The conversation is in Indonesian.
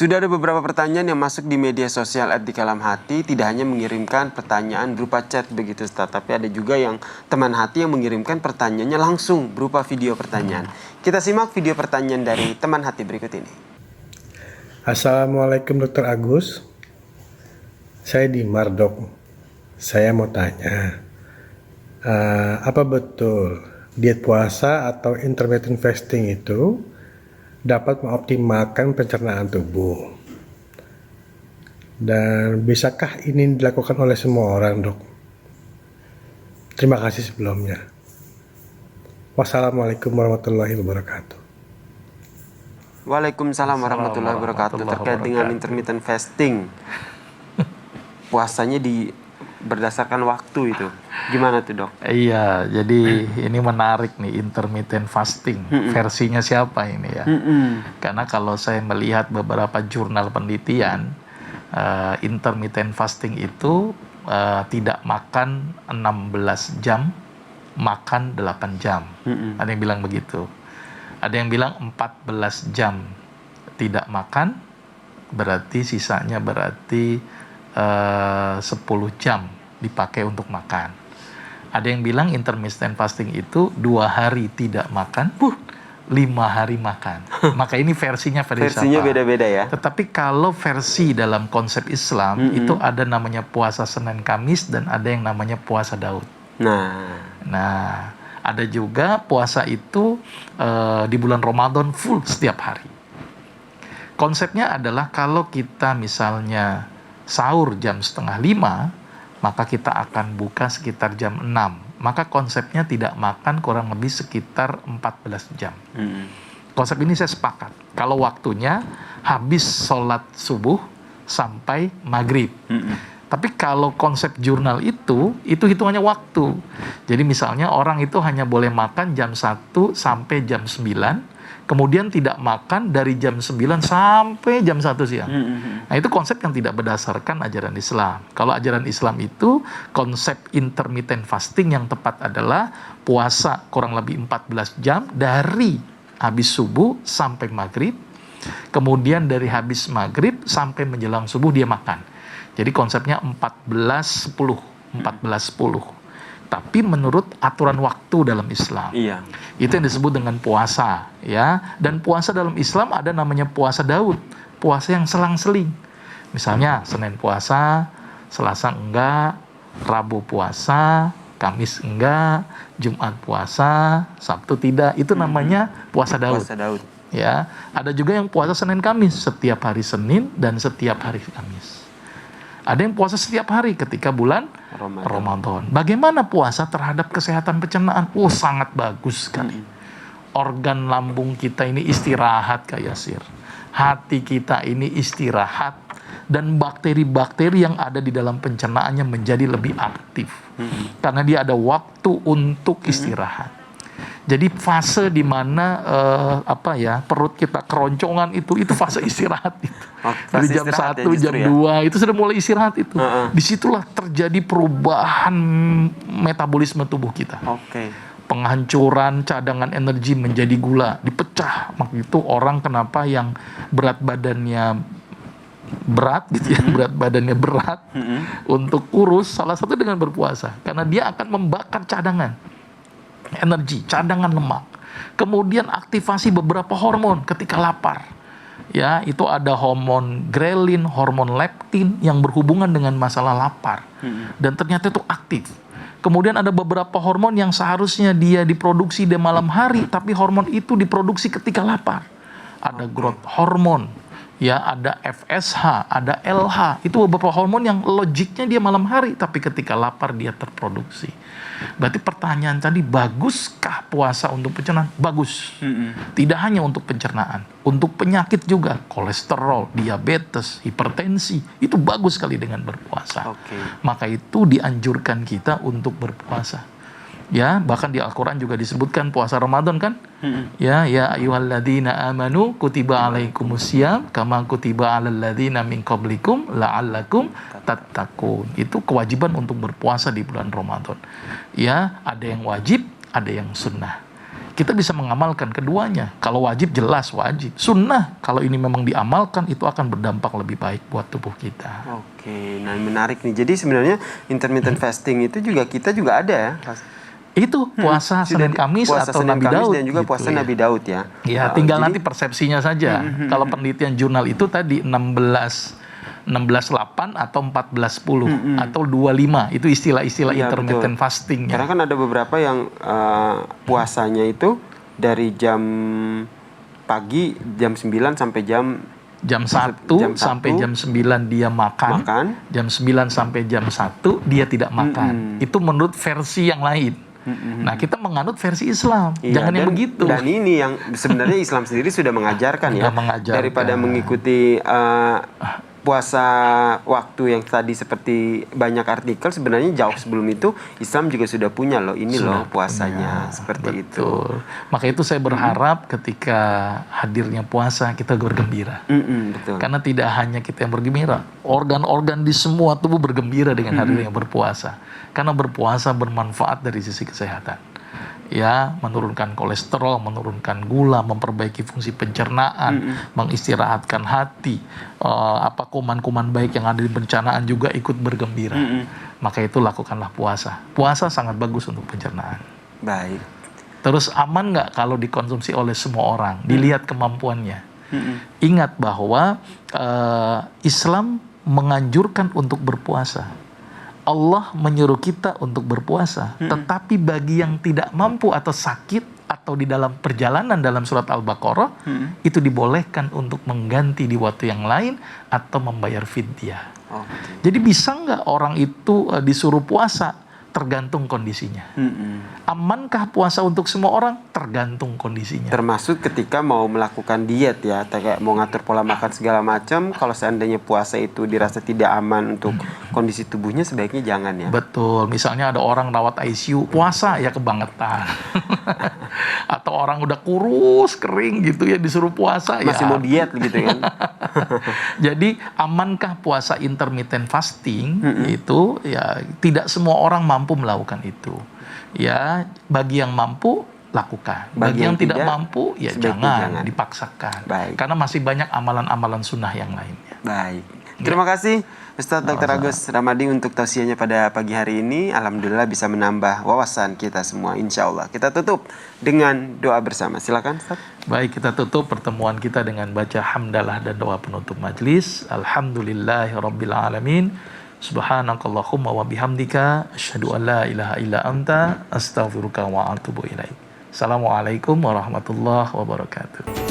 Sudah ada beberapa pertanyaan yang masuk di media sosial @dikalamhati, tidak hanya mengirimkan pertanyaan berupa chat begitu Ustaz, tapi ada juga yang teman hati yang mengirimkan pertanyaannya langsung berupa video pertanyaan. Kita simak video pertanyaan dari teman hati berikut ini. Assalamualaikum Dr. Agus, saya di Mardok. Saya mau tanya, apa betul diet puasa atau intermittent fasting itu dapat mengoptimalkan pencernaan tubuh? Dan bisakah ini dilakukan oleh semua orang, Dok? Terima kasih sebelumnya. Wassalamualaikum warahmatullahi wabarakatuh. Waalaikumsalam warahmatullahi wabarakatuh. Terkait dengan intermittent fasting, puasanya berdasarkan waktu itu, gimana tuh Dok? Iya, jadi ini menarik nih, intermittent fasting. Versinya siapa ini ya? Karena kalau saya melihat beberapa jurnal penelitian, intermittent fasting itu tidak makan 16 jam, makan 8 jam. Ada yang bilang begitu. Ada yang bilang 14 jam tidak makan, berarti sisanya 10 jam dipakai untuk makan. Ada yang bilang intermittent fasting itu 2 hari tidak makan, 5 hari makan. Maka ini versinya beda-beda ya. Tetapi kalau versi dalam konsep Islam itu ada namanya puasa Senin Kamis dan ada yang namanya puasa Daud. Nah, ada juga puasa itu di bulan Ramadan full setiap hari. Konsepnya adalah kalau kita misalnya sahur jam 4:30, maka kita akan buka sekitar jam 6. Maka konsepnya tidak makan kurang lebih sekitar 14 jam. Konsep ini saya sepakat. Kalau waktunya habis sholat subuh sampai maghrib. Tapi kalau konsep jurnal itu hitungannya waktu. Jadi misalnya orang itu hanya boleh makan jam 1 sampai jam 9, kemudian tidak makan dari jam 9 sampai jam 1 siang. Nah, itu konsep yang tidak berdasarkan ajaran Islam. Kalau ajaran Islam itu, konsep intermittent fasting yang tepat adalah puasa kurang lebih 14 jam dari habis subuh sampai maghrib, kemudian dari habis maghrib sampai menjelang subuh dia makan. Jadi konsepnya 14-10. Tapi menurut aturan waktu dalam Islam. Iya. Itu yang disebut dengan puasa, ya. Dan puasa dalam Islam ada namanya puasa Daud, puasa yang selang-seling. Misalnya Senin puasa, Selasa enggak, Rabu puasa, Kamis enggak, Jumat puasa, Sabtu tidak. Itu namanya puasa Daud. Puasa Daud. Ya, ada juga yang puasa Senin Kamis, setiap hari Senin dan setiap hari Kamis. Ada yang puasa setiap hari ketika bulan Ramadan. Bagaimana puasa terhadap kesehatan pencernaan? Sangat bagus sekali. Organ lambung kita ini istirahat, Kak Yasir. Hati kita ini istirahat. Dan bakteri-bakteri yang ada di dalam pencernaannya menjadi lebih aktif. Karena dia ada waktu untuk istirahat. Jadi fase di mana perut kita keroncongan itu fase istirahat itu. Dari jam 1, jam 2 itu sudah mulai istirahat itu. Disitulah terjadi perubahan metabolisme tubuh kita. Penghancuran cadangan energi menjadi gula, dipecah. Maka itu orang kenapa yang berat badannya berat gitu ya, berat badannya berat untuk kurus, salah satu dengan berpuasa. Karena dia akan membakar cadangan energi, cadangan lemak. Kemudian aktivasi beberapa hormon ketika lapar. Ya, itu ada hormon grelin, hormon leptin yang berhubungan dengan masalah lapar. Dan ternyata itu aktif. Kemudian ada beberapa hormon yang seharusnya dia diproduksi di malam hari, tapi hormon itu diproduksi ketika lapar. Ada growth hormon, ya, ada FSH, ada LH. Itu beberapa hormon yang logiknya dia malam hari, tapi ketika lapar dia terproduksi. Berarti pertanyaan tadi, baguskah puasa untuk pencernaan? Bagus. Tidak hanya untuk pencernaan, untuk penyakit juga, kolesterol, diabetes, hipertensi, itu bagus sekali dengan berpuasa. Maka itu dianjurkan kita untuk berpuasa. Ya, bahkan di Al-Quran juga disebutkan puasa Ramadan kan? Ya ayyuhalladzina amanu kutiba alaikumusiyam kama kutiba alal ladzina min qablikum la'allakum tattaqun. Itu kewajiban untuk berpuasa di bulan Ramadan. Ya, ada yang wajib, ada yang sunnah. kita bisa mengamalkan keduanya. Kalau wajib jelas wajib. Sunnah kalau ini memang diamalkan itu akan berdampak lebih baik buat tubuh kita. Oke, nah menarik nih. Jadi sebenarnya intermittent fasting itu kita juga ada ya. Itu puasa Senin Kamis puasa atau Senin Nabi Kamis Daud dan juga gitu puasa ya. Nabi Daud ya. Ya, tinggal nanti persepsinya saja. Kalau penelitian jurnal itu tadi 16:8 atau 14:10 atau 25 itu istilah-istilah Iya, intermittent betul. fasting ya. Karena kan ada beberapa yang puasanya itu dari jam pagi jam 9 sampai Jam 1 jam sampai 1, jam 9 dia makan. Jam 9 sampai jam 1 dia tidak makan. Itu menurut versi yang lain. Nah, kita menganut versi Islam. Iya, Jangan yang begitu. Dan ini yang sebenarnya Islam sendiri sudah mengajarkan ya. Daripada mengikuti puasa waktu yang tadi seperti banyak artikel, sebenarnya jauh sebelum itu Islam juga sudah punya loh, ini loh puasanya seperti itu. Maka itu saya berharap ketika hadirnya puasa kita bergembira. Betul. Karena tidak hanya kita yang bergembira, organ-organ di semua tubuh bergembira dengan hadirnya berpuasa. Karena berpuasa bermanfaat dari sisi kesehatan. Ya, menurunkan kolesterol, menurunkan gula, memperbaiki fungsi pencernaan, mengistirahatkan hati, kuman-kuman baik yang ada di pencernaan juga ikut bergembira. Maka itu lakukanlah puasa. Puasa sangat bagus untuk pencernaan. Baik. Terus aman nggak kalau dikonsumsi oleh semua orang? Dilihat kemampuannya. Ingat bahwa Islam menganjurkan untuk berpuasa. Allah menyuruh kita untuk berpuasa. Tetapi bagi yang tidak mampu atau sakit atau di dalam perjalanan dalam surat Al-Baqarah, itu dibolehkan untuk mengganti di waktu yang lain atau membayar fidyah. Jadi bisa nggak orang itu disuruh puasa? Tergantung kondisinya. Amankah puasa untuk semua orang? Tergantung kondisinya. Termasuk ketika mau melakukan diet ya, kayak mau ngatur pola makan segala macam, kalau seandainya puasa itu dirasa tidak aman untuk kondisi tubuhnya, sebaiknya jangan ya. Betul. Misalnya ada orang rawat ICU, puasa ya kebangetan. Atau orang udah kurus, kering gitu ya, disuruh puasa masih ya. mau diet gitu kan. Jadi amankah puasa intermittent fasting itu ya tidak semua orang mampu melakukan itu. Ya, bagi yang mampu lakukan. Bagi yang tidak mampu ya jangan dipaksakan. Baik. Karena masih banyak amalan-amalan sunnah yang lainnya. Baik. Terima kasih Ustadz Dr. Agus Ramadi untuk tausiahnya pada pagi hari ini. Alhamdulillah bisa menambah wawasan kita semua, insya Allah. Kita tutup dengan doa bersama. Silakan Ustadz. Baik, kita tutup pertemuan kita dengan baca hamdalah dan doa penutup majlis. Alhamdulillahirabbil alamin. Subhanakallahumma wa bihamdika asyhadu an la ilaha illa anta astaghfiruka wa atubu ilaik. Assalamualaikum warahmatullahi wabarakatuh.